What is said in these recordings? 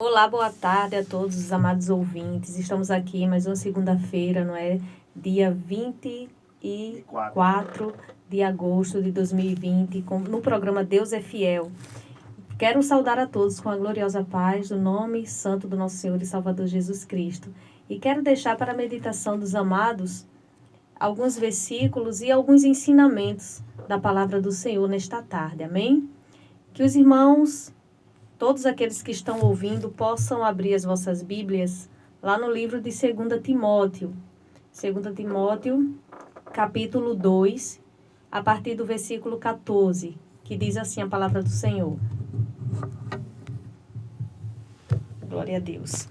Olá, boa tarde a todos os amados ouvintes. Estamos aqui mais uma segunda-feira, não é? Dia 24 de agosto de 2020, no programa Deus é Fiel. Quero saudar a todos com a gloriosa paz do nome santo do nosso Senhor e Salvador Jesus Cristo. E quero deixar para a meditação dos amados alguns versículos e alguns ensinamentos da palavra do Senhor nesta tarde. Amém? Que os irmãos, todos aqueles que estão ouvindo, possam abrir as vossas Bíblias lá no livro de 2 Timóteo. 2 Timóteo, capítulo 2, a partir do versículo 14, que diz assim a palavra do Senhor. Glória a Deus.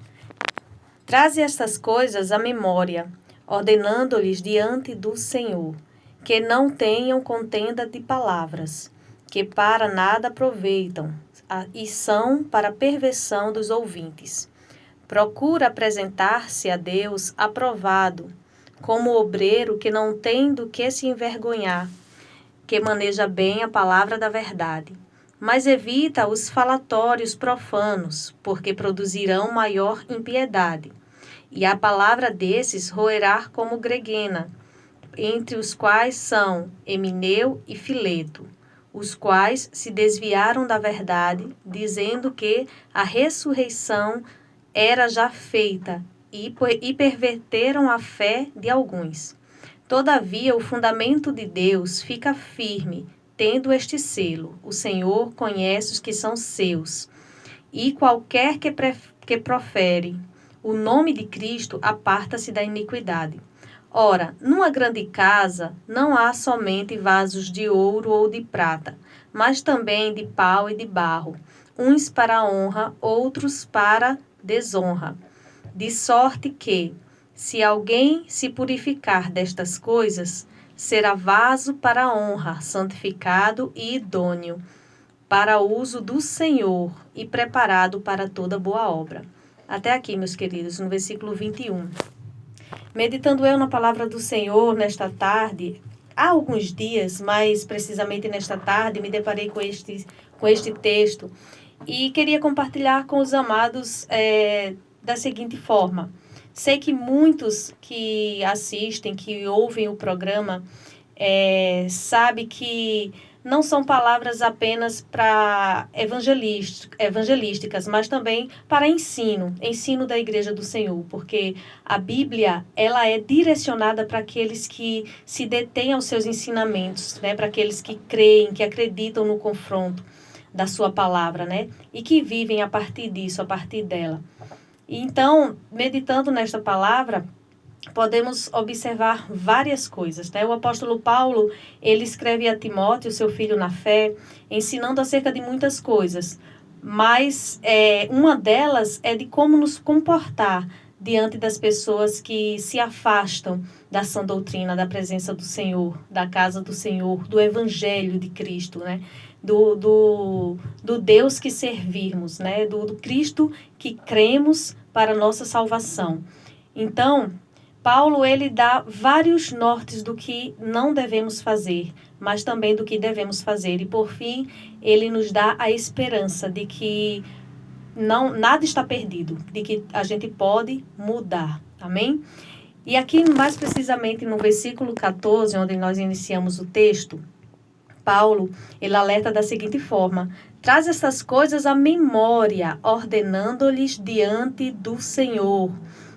Traze estas coisas à memória, ordenando-lhes diante do Senhor, que não tenham contenda de palavras, que para nada aproveitam, e são para a perversão dos ouvintes. Procura apresentar-se a Deus aprovado, como obreiro que não tem do que se envergonhar, que maneja bem a palavra da verdade. Mas evita os falatórios profanos, porque produzirão maior impiedade. E a palavra desses roerá como greguena, entre os quais são Emineu e Fileto, os quais se desviaram da verdade, dizendo que a ressurreição era já feita, e perverteram a fé de alguns. Todavia, o fundamento de Deus fica firme, tendo este selo: o Senhor conhece os que são seus, e qualquer que profere o nome de Cristo aparta-se da iniquidade. Ora, numa grande casa não há somente vasos de ouro ou de prata, mas também de pau e de barro, uns para honra, outros para desonra. De sorte que, se alguém se purificar destas coisas, será vaso para honra, santificado e idôneo, para o uso do Senhor e preparado para toda boa obra. Até aqui, meus queridos, no versículo 21. Meditando eu na palavra do Senhor nesta tarde, há alguns dias, mais precisamente nesta tarde, me deparei com este texto e queria compartilhar com os amados da seguinte forma. Sei que muitos que assistem, que ouvem o programa, sabem que não são palavras apenas para evangelísticas, mas também para ensino da Igreja do Senhor, porque a Bíblia, ela é direcionada para aqueles que se detêm aos seus ensinamentos, né? Para aqueles que creem, que acreditam no confronto da sua palavra, né? E que vivem a partir disso, a partir dela. Então, meditando nesta palavra, podemos observar várias coisas, né? O apóstolo Paulo, ele escreve a Timóteo, seu filho na fé, ensinando acerca de muitas coisas, mas uma delas é de como nos comportar diante das pessoas que se afastam da sã doutrina, da presença do Senhor, da casa do Senhor, do evangelho de Cristo, né? Do Deus que servirmos, né? Do Cristo que cremos para a nossa salvação. Então, Paulo, ele dá vários nortes do que não devemos fazer, mas também do que devemos fazer. E, por fim, ele nos dá a esperança de que nada está perdido, de que a gente pode mudar. Amém? E aqui, mais precisamente, no versículo 14, onde nós iniciamos o texto, Paulo, ele alerta da seguinte forma: traz essas coisas à memória, ordenando-lhes diante do Senhor,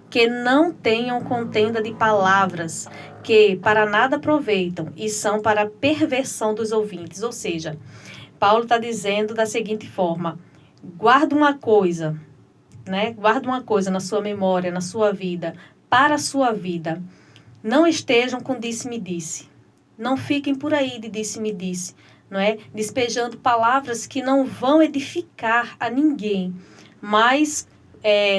que não tenham contenda de palavras, que para nada aproveitam e são para a perversão dos ouvintes. Ou seja, Paulo está dizendo da seguinte forma: guarda uma coisa, né? Guarda uma coisa na sua memória, na sua vida, para a sua vida. Não estejam com disse-me-disse. Não fiquem por aí de disse-me-disse, não é? Despejando palavras que não vão edificar a ninguém, mas,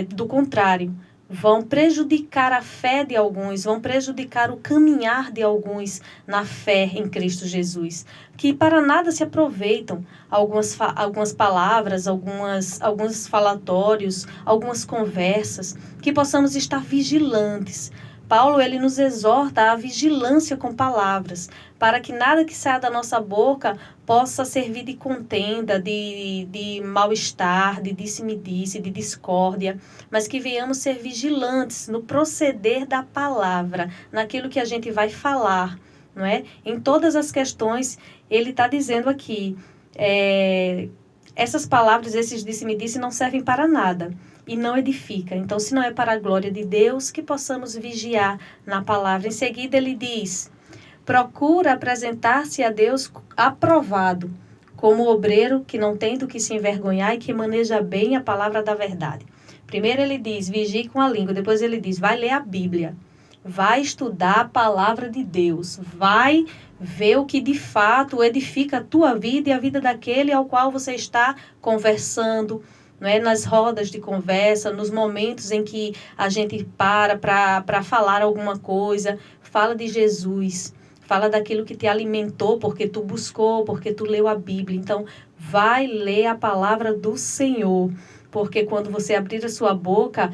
do contrário, vão prejudicar a fé de alguns, vão prejudicar o caminhar de alguns na fé em Cristo Jesus, que para nada se aproveitam algumas palavras, alguns falatórios, algumas conversas, que possamos estar vigilantes Paulo, ele nos exorta à vigilância com palavras, para que nada que saia da nossa boca possa servir de contenda, de mal-estar, de disse-me-disse, de discórdia, mas que venhamos ser vigilantes no proceder da palavra, naquilo que a gente vai falar, não é? Em todas as questões, ele está dizendo aqui, essas palavras, esses disse-me-disse, não servem para nada e não edifica. Então, se não é para a glória de Deus, que possamos vigiar na palavra. Em seguida, ele diz, procura apresentar-se a Deus aprovado, como obreiro que não tem do que se envergonhar e que maneja bem a palavra da verdade. Primeiro ele diz, vigie com a língua. Depois ele diz, vai ler a Bíblia. Vai estudar a palavra de Deus. Vai ver o que de fato edifica a tua vida e a vida daquele ao qual você está conversando, não é? Nas rodas de conversa, nos momentos em que a gente para falar alguma coisa, fala de Jesus, fala daquilo que te alimentou, porque tu buscou, porque tu leu a Bíblia. Então, vai ler a palavra do Senhor, porque quando você abrir a sua boca,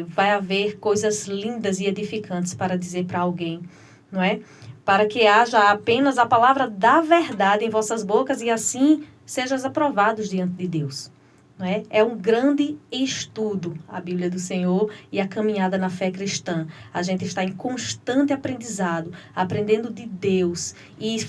vai haver coisas lindas e edificantes para dizer para alguém, não é? Para que haja apenas a palavra da verdade em vossas bocas e assim sejais aprovados diante de Deus. É um grande estudo, a Bíblia do Senhor e a caminhada na fé cristã. A gente está em constante aprendizado, aprendendo de Deus e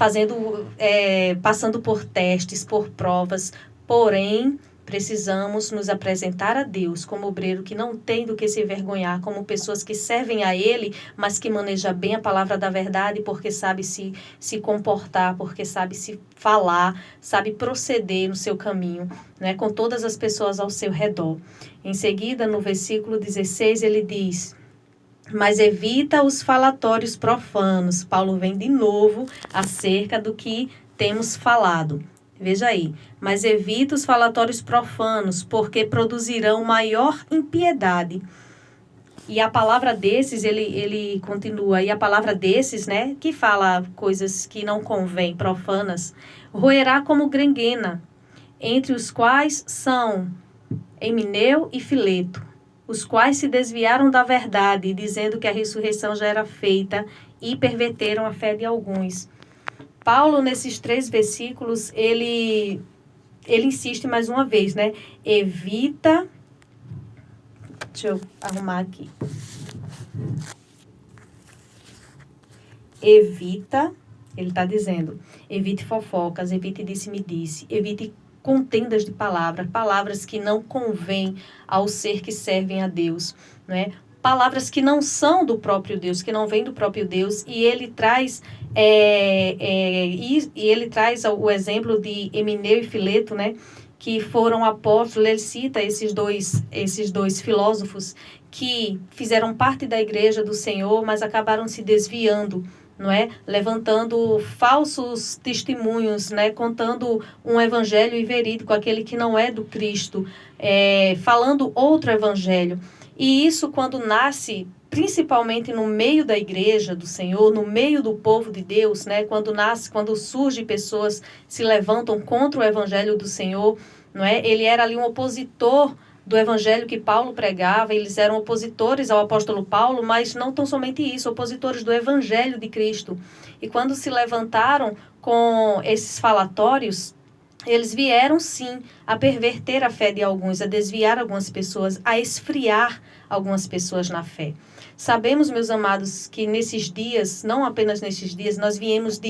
passando por testes, por provas. Porém, precisamos nos apresentar a Deus como obreiro que não tem do que se envergonhar, como pessoas que servem a Ele, mas que maneja bem a palavra da verdade, porque sabe se comportar, porque sabe se falar, sabe proceder no seu caminho, né, com todas as pessoas ao seu redor. Em seguida, no versículo 16, ele diz, mas evita os falatórios profanos. Paulo vem de novo acerca do que temos falado. Veja aí, mas evita os falatórios profanos, porque produzirão maior impiedade. E a palavra desses, ele continua, e a palavra desses, né, que fala coisas que não convém, profanas, roerá como grenguena, entre os quais são Emineu e Fileto, os quais se desviaram da verdade, dizendo que a ressurreição já era feita, e perverteram a fé de alguns. Paulo, nesses 3 versículos, ele insiste mais uma vez, né? Evita... Deixa eu arrumar aqui. Evita, ele está dizendo, evite fofocas, evite disse-me-disse, evite contendas de palavras que não convêm ao ser que servem a Deus, né? Palavras que não são do próprio Deus, que não vêm do próprio Deus, e ele traz ele traz o exemplo de Emineu e Fileto, né, que foram apóstolos. Ele cita esses dois filósofos que fizeram parte da igreja do Senhor, mas acabaram se desviando, não é? Levantando falsos testemunhos, né? Contando um evangelho inverídico, aquele que não é do Cristo, falando outro evangelho. E isso, quando nasce, principalmente no meio da igreja do Senhor, no meio do povo de Deus, né? Quando surgem pessoas se levantam contra o evangelho do Senhor, não é? Ele era ali um opositor do evangelho que Paulo pregava, eles eram opositores ao apóstolo Paulo, mas não tão somente isso, opositores do evangelho de Cristo. E quando se levantaram com esses falatórios, eles vieram sim a perverter a fé de alguns, a desviar algumas pessoas, a esfriar algumas pessoas na fé. Sabemos, meus amados, que nesses dias, não apenas nesses dias, nós viemos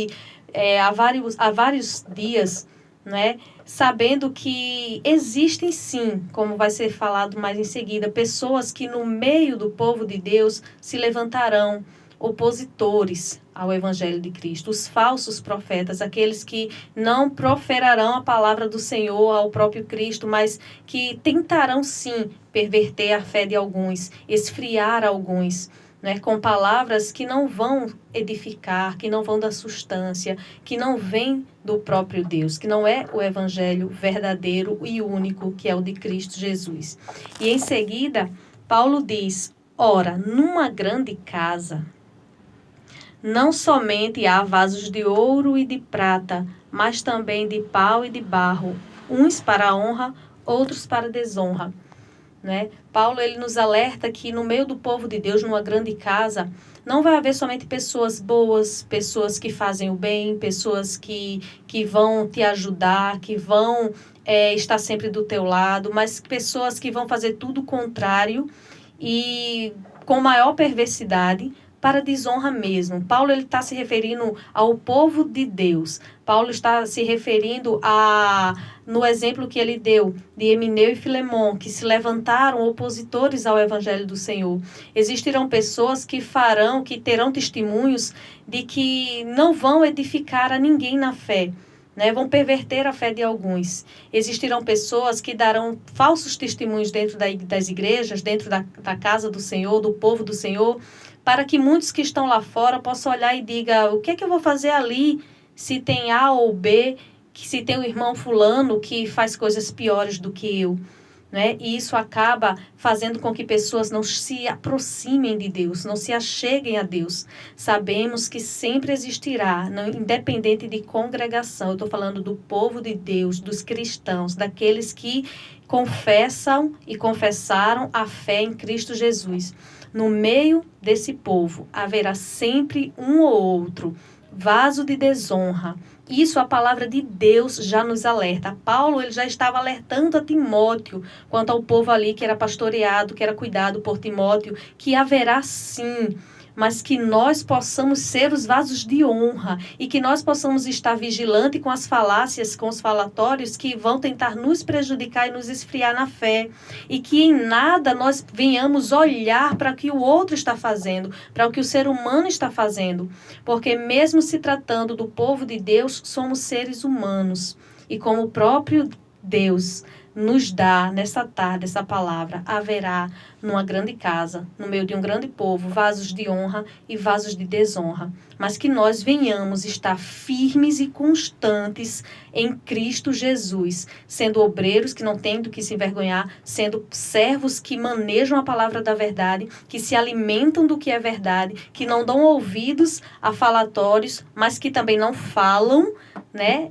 há vários dias, né, sabendo que existem sim, como vai ser falado mais em seguida, pessoas que no meio do povo de Deus se levantarão opositores ao Evangelho de Cristo, os falsos profetas, aqueles que não proferarão a palavra do Senhor ao próprio Cristo, mas que tentarão sim perverter a fé de alguns, esfriar alguns, né, com palavras que não vão edificar, que não vão dar substância, que não vêm do próprio Deus, que não é o Evangelho verdadeiro e único, que é o de Cristo Jesus. E em seguida, Paulo diz, ora, numa grande casa, não somente há vasos de ouro e de prata, mas também de pau e de barro, uns para a honra, outros para a desonra. né? Paulo, ele nos alerta que no meio do povo de Deus, numa grande casa, não vai haver somente pessoas boas, pessoas que fazem o bem, pessoas que vão te ajudar, que vão estar sempre do teu lado, mas pessoas que vão fazer tudo o contrário e com maior perversidade para desonra mesmo. Paulo ele está se referindo ao povo de Deus. Paulo está se referindo no exemplo que ele deu de Emineu e Filemon, que se levantaram opositores ao evangelho do Senhor. Existirão pessoas que terão testemunhos de que não vão edificar a ninguém na fé, né? Vão perverter a fé de alguns. Existirão pessoas que darão falsos testemunhos dentro das igrejas, dentro da casa do Senhor, do povo do Senhor, para que muitos que estão lá fora possam olhar e digam: o que é que eu vou fazer ali se tem A ou B, se tem o irmão fulano que faz coisas piores do que eu, né? E isso acaba fazendo com que pessoas não se aproximem de Deus, não se acheguem a Deus. Sabemos que sempre existirá, não, independente de congregação. Eu estou falando do povo de Deus, dos cristãos, daqueles que confessam e confessaram a fé em Cristo Jesus. No meio desse povo haverá sempre um ou outro vaso de desonra. Isso a palavra de Deus já nos alerta. Paulo ele já estava alertando a Timóteo quanto ao povo ali que era pastoreado, que era cuidado por Timóteo, que haverá sim, mas que nós possamos ser os vasos de honra e que nós possamos estar vigilante com as falácias, com os falatórios que vão tentar nos prejudicar e nos esfriar na fé, e que em nada nós venhamos olhar para o que o outro está fazendo, para o que o ser humano está fazendo, porque mesmo se tratando do povo de Deus, somos seres humanos, e como o próprio Deus nos dá nessa tarde essa palavra, haverá numa grande casa, no meio de um grande povo, vasos de honra e vasos de desonra, mas que nós venhamos estar firmes e constantes em Cristo Jesus, sendo obreiros que não têm do que se envergonhar, sendo servos que manejam a palavra da verdade, que se alimentam do que é verdade, que não dão ouvidos a falatórios, mas que também não falam, né,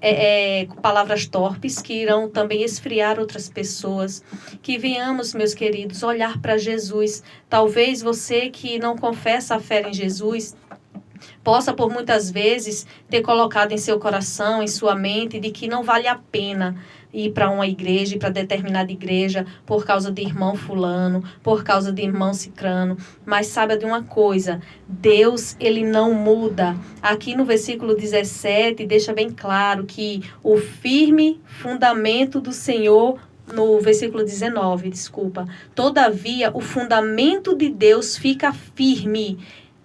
palavras torpes que irão também esfriar outras pessoas. Que venhamos, meus queridos, olhar para Jesus. Talvez você que não confessa a fé em Jesus possa por muitas vezes ter colocado em seu coração, em sua mente, de que não vale a pena ir para uma igreja, ir para determinada igreja, por causa de irmão fulano, por causa de irmão cicrano. Mas saiba de uma coisa, Deus, ele não muda. Aqui no versículo 17, deixa bem claro que o firme fundamento do Senhor, no versículo 19, desculpa. Todavia, o fundamento de Deus fica firme,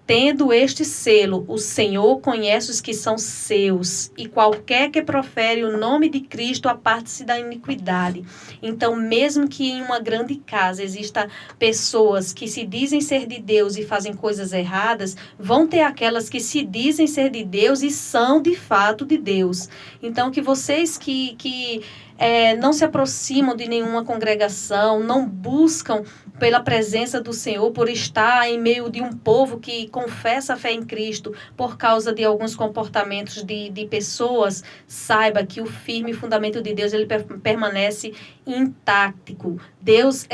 tendo este selo: o Senhor conhece os que são seus, e qualquer que profere o nome de Cristo aparte-se da iniquidade. Então, mesmo que em uma grande casa exista pessoas que se dizem ser de Deus e fazem coisas erradas, vão ter aquelas que se dizem ser de Deus e são de fato de Deus. Então, que vocês que não se aproximam de nenhuma congregação, não buscam pela presença do Senhor, por estar em meio de um povo que confessa a fé em Cristo, por causa de alguns comportamentos de pessoas, saiba que o firme fundamento de Deus, ele permanece intacto. Deus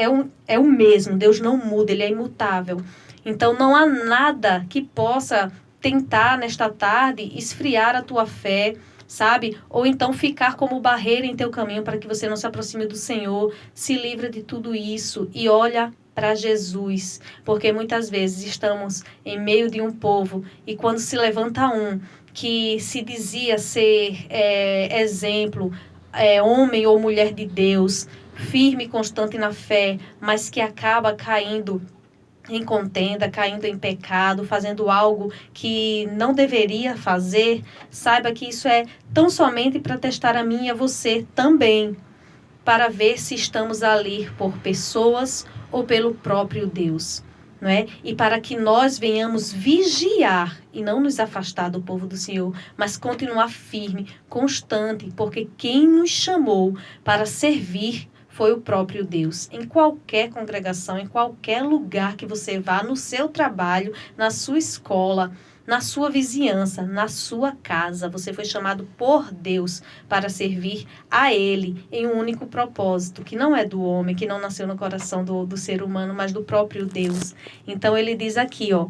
é o mesmo, Deus não muda, ele é imutável. Então não há nada que possa tentar nesta tarde esfriar a tua fé, sabe? Ou então ficar como barreira em teu caminho para que você não se aproxime do Senhor. Se livra de tudo isso e olha para Jesus, porque muitas vezes estamos em meio de um povo e quando se levanta um que se dizia ser exemplo, homem ou mulher de Deus, firme e constante na fé, mas que acaba caindo em contenda, caindo em pecado, fazendo algo que não deveria fazer, saiba que isso é tão somente para testar a mim e a você também, para ver se estamos ali por pessoas ou pelo próprio Deus, não é? E para que nós venhamos vigiar e não nos afastar do povo do Senhor, mas continuar firme, constante, porque quem nos chamou para servir foi o próprio Deus. Em qualquer congregação, em qualquer lugar que você vá, no seu trabalho, na sua escola, na sua vizinhança, na sua casa. Você foi chamado por Deus para servir a Ele em um único propósito, que não é do homem, que não nasceu no coração do ser humano, mas do próprio Deus. Então, ele diz aqui, ó,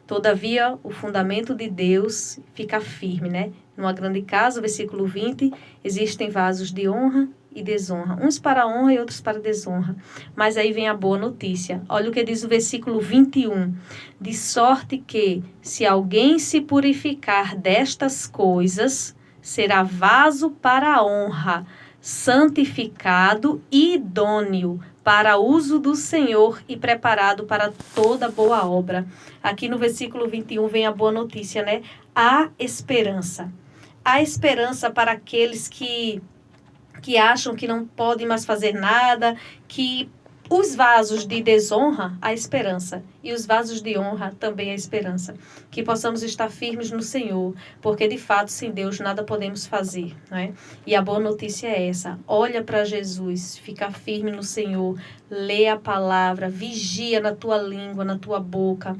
todavia, o fundamento de Deus fica firme, né? Numa grande casa, versículo 20, existem vasos de honra e desonra, uns para honra e outros para desonra. Mas aí vem a boa notícia. Olha o que diz o versículo 21. De sorte que, se alguém se purificar destas coisas, será vaso para a honra, santificado e idôneo para uso do Senhor e preparado para toda boa obra. Aqui no versículo 21 vem a boa notícia, né? Há esperança. Há esperança para aqueles que acham que não podem mais fazer nada, que os vasos de desonra, a esperança, e os vasos de honra, também a esperança. Que possamos estar firmes no Senhor, porque de fato, sem Deus, nada podemos fazer, não é? E a boa notícia é essa: olha para Jesus, fica firme no Senhor, lê a palavra, vigia na tua língua, na tua boca,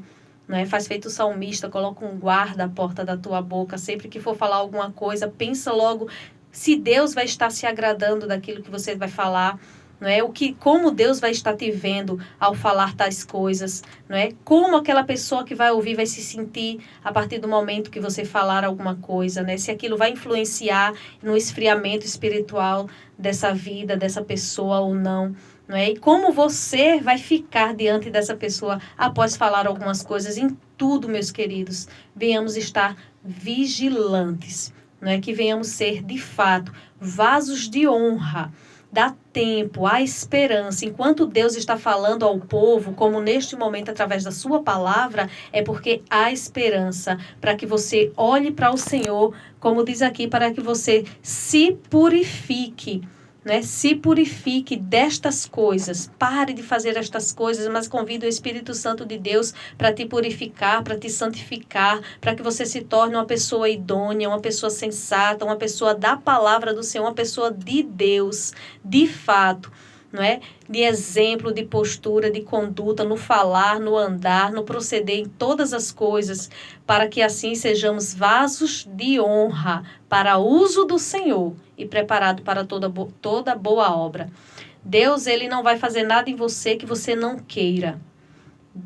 não é? Faz feito o salmista, coloca um guarda à porta da tua boca, sempre que for falar alguma coisa, pensa logo se Deus vai estar se agradando daquilo que você vai falar, não é? Como Deus vai estar te vendo ao falar tais coisas, não é? Como aquela pessoa que vai ouvir vai se sentir a partir do momento que você falar alguma coisa, né? Se aquilo vai influenciar no esfriamento espiritual dessa vida, dessa pessoa ou não, não é? E como você vai ficar diante dessa pessoa após falar algumas coisas. Em tudo, meus queridos, venhamos estar vigilantes. Não é? Que venhamos ser, de fato, vasos de honra. Dá tempo, há esperança. Enquanto Deus está falando ao povo, como neste momento através da sua palavra, é porque há esperança para que você olhe para o Senhor, como diz aqui, para que você se purifique. Né? Se purifique destas coisas, pare de fazer estas coisas, mas convide o Espírito Santo de Deus para te purificar, para te santificar, para que você se torne uma pessoa idônea, uma pessoa sensata, uma pessoa da palavra do Senhor, uma pessoa de Deus, de fato, não é? De exemplo, de postura, de conduta, no falar, no andar, no proceder em todas as coisas, para que assim sejamos vasos de honra para uso do Senhor e preparado para toda boa obra. Deus, ele não vai fazer nada em você que você não queira.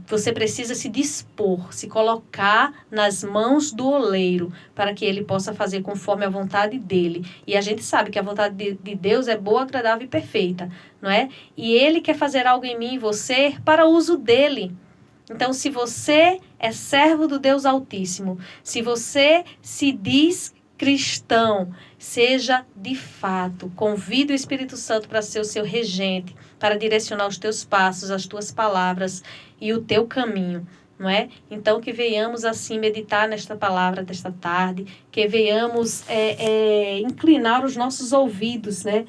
Você precisa se dispor, se colocar nas mãos do oleiro, para que ele possa fazer conforme a vontade dele. E a gente sabe que a vontade de Deus é boa, agradável e perfeita, não é? E ele quer fazer algo em mim e você para uso dele. Então, se você é servo do Deus Altíssimo, se você se diz cristão, seja de fato, convide o Espírito Santo para ser o seu regente, para direcionar os teus passos, as tuas palavras e o teu caminho, não é? Então, que venhamos assim meditar nesta palavra desta tarde, que venhamos inclinar os nossos ouvidos, né?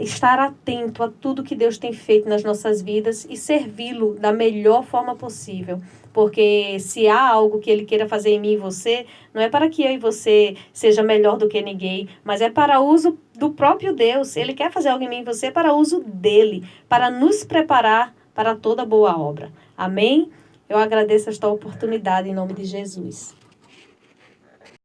Estar atento a tudo que Deus tem feito nas nossas vidas e servi-lo da melhor forma possível. Porque se há algo que Ele queira fazer em mim e você, não é para que eu e você seja melhor do que ninguém, mas é para uso do próprio Deus. Ele quer fazer algo em mim e você para uso dele, para nos preparar para toda boa obra. Amém? Eu agradeço esta oportunidade em nome de Jesus.